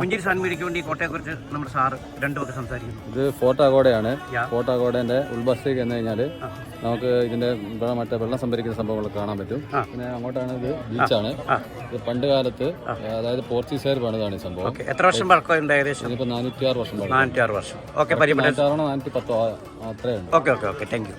പുഞ്ചിരി സാൻമീഡിക്ക് വേണ്ടി കോട്ടയെക്കുറിച്ച് നമ്മുടെ സാറ് രണ്ടുമൊക്കെ സംസാരിക്കുന്നു. ഇത് ഫോർട്ട് അഗോഡയാണ്. ഫോർട്ട് അഗോഡേന്റെ ഉൾബസ്സിലേക്ക് എന്ന് കഴിഞ്ഞാൽ നമുക്ക് ഇതിന്റെ മറ്റേ വെള്ളം സംഭരിക്കുന്ന സംഭവങ്ങൾ കാണാൻ പറ്റും. പിന്നെ അങ്ങോട്ടാണ് ഇത് ബീച്ചാണ്. ഇത് പണ്ട് കാലത്ത് അതായത് പോർച്ചുഗീസുകാർ പണിതാണ് ഈ സംഭവം. എത്ര വർഷം പഴക്കമുണ്ട്? ഏകദേശം ഇതിപ്പോ 406 വർഷം. 406 വർഷം. ഓക്കെ, 410 അത്രയുണ്ട്. Okay okay okay, thank you.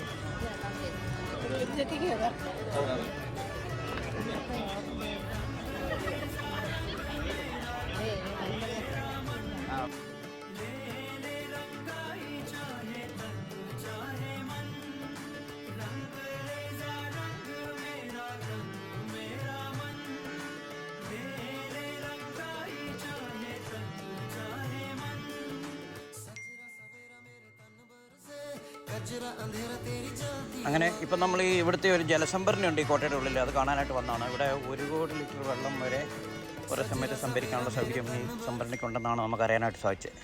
അങ്ങനെ ഇപ്പം നമ്മൾ ഈ ഇവിടുത്തെ ഒരു ജലസംഭരണി ഉണ്ട് ഈ കോട്ടയുടെ ഉള്ളിൽ, അത് കാണാനായിട്ട് വന്നതാണ്. ഇവിടെ 1 കോടി ലിറ്റർ വെള്ളം വരെ ഒരേ സമയത്ത് സംഭരിക്കാനുള്ള സൗകര്യം ഈ സംഭരണിക്കുണ്ടെന്നാണ് നമുക്ക് അറിയാനായിട്ട് സാധിച്ചത്.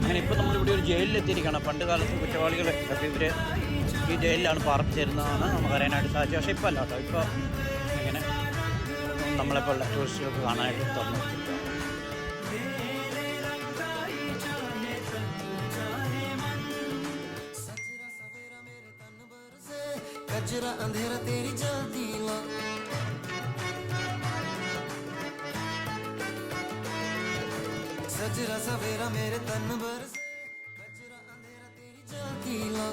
അങ്ങനെ ഇപ്പോൾ നമ്മളിവിടെ ഒരു ജയിലിലെത്തിയിരിക്കുകയാണ്. പണ്ട് കാലത്ത് കുറ്റവാളികൾ ഇവർ ഈ ജയിലിലാണ് പാർപ്പിച്ചിരുന്നതാണ് നമുക്ക് അറിയാനായിട്ട് സാധിച്ചത്. പക്ഷേ ഇപ്പോൾ അല്ല കേട്ടോ, ഇപ്പോൾ ഇങ്ങനെ നമ്മളെപ്പോലുള്ള ടൂറിസ്റ്റുകൾക്ക് കാണാനായിട്ട് തുറന്നു വെച്ചിരിക്കുകയാണ്. सजरा सवेरा मेरे तन बरस कजरा अंधेरा तेरी जलती ला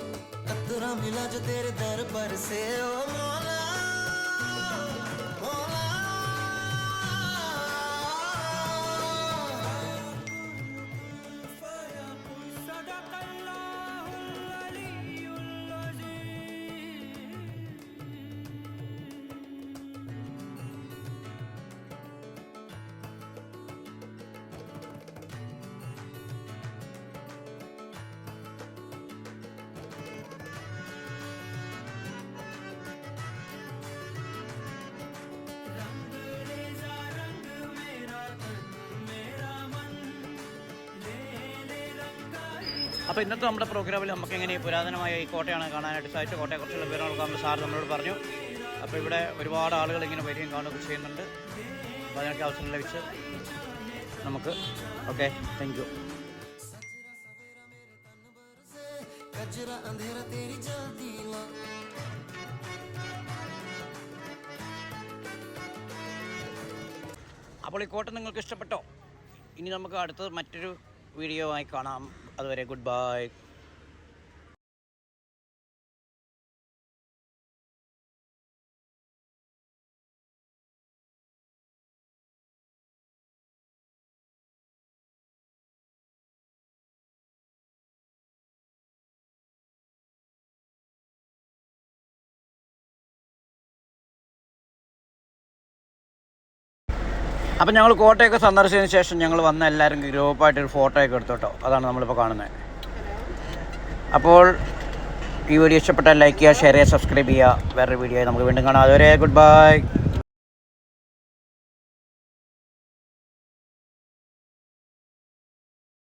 कतरा मिला जो तेरे दर पर से ओ मौला मौला അപ്പോൾ ഇന്നത്തെ നമ്മുടെ പ്രോഗ്രാമിൽ നമുക്ക് എങ്ങനെ പുരാതനമായ ഈ കോട്ടയാണ് കാണാനായിട്ട് സാധിച്ചത്. കോട്ടയെക്കുറിച്ചുള്ള വിവരങ്ങളൊക്കെ നമ്മൾ സാർ നമ്മളോട് പറഞ്ഞു. അപ്പോൾ ഇവിടെ ഒരുപാട് ആളുകൾ ഇങ്ങനെ വരികയും കാണുകയൊക്കെ ചെയ്യുന്നുണ്ട്. അപ്പോൾ അതിനൊക്കെ അവസരം ലഭിച്ച് നമുക്ക് ഓക്കെ, താങ്ക് യു. അപ്പോൾ ഈ കോട്ട നിങ്ങൾക്ക് ഇഷ്ടപ്പെട്ടോ? ഇനി നമുക്ക് അടുത്തത് മറ്റൊരു വീഡിയോ ആയി കാണാം. അതുവരെ ഗുഡ് ബൈ. അപ്പം ഞങ്ങൾ കോട്ടയൊക്കെ സന്ദർശിച്ചതിന് ശേഷം ഞങ്ങൾ വന്ന എല്ലാവരും ഗ്രൂപ്പായിട്ടൊരു ഫോട്ടോയൊക്കെ എടുത്തു കേട്ടോ. അതാണ് നമ്മളിപ്പോൾ കാണുന്നത്. അപ്പോൾ ഈ വീഡിയോ ഇഷ്ടപ്പെട്ടാൽ ലൈക്ക് ചെയ്യുക, ഷെയർ ചെയ്യുക, സബ്സ്ക്രൈബ് ചെയ്യുക. വേറൊരു വീഡിയോ ആയി നമുക്ക് വീണ്ടും കാണാം. അതുവരെ ഗുഡ് ബൈ.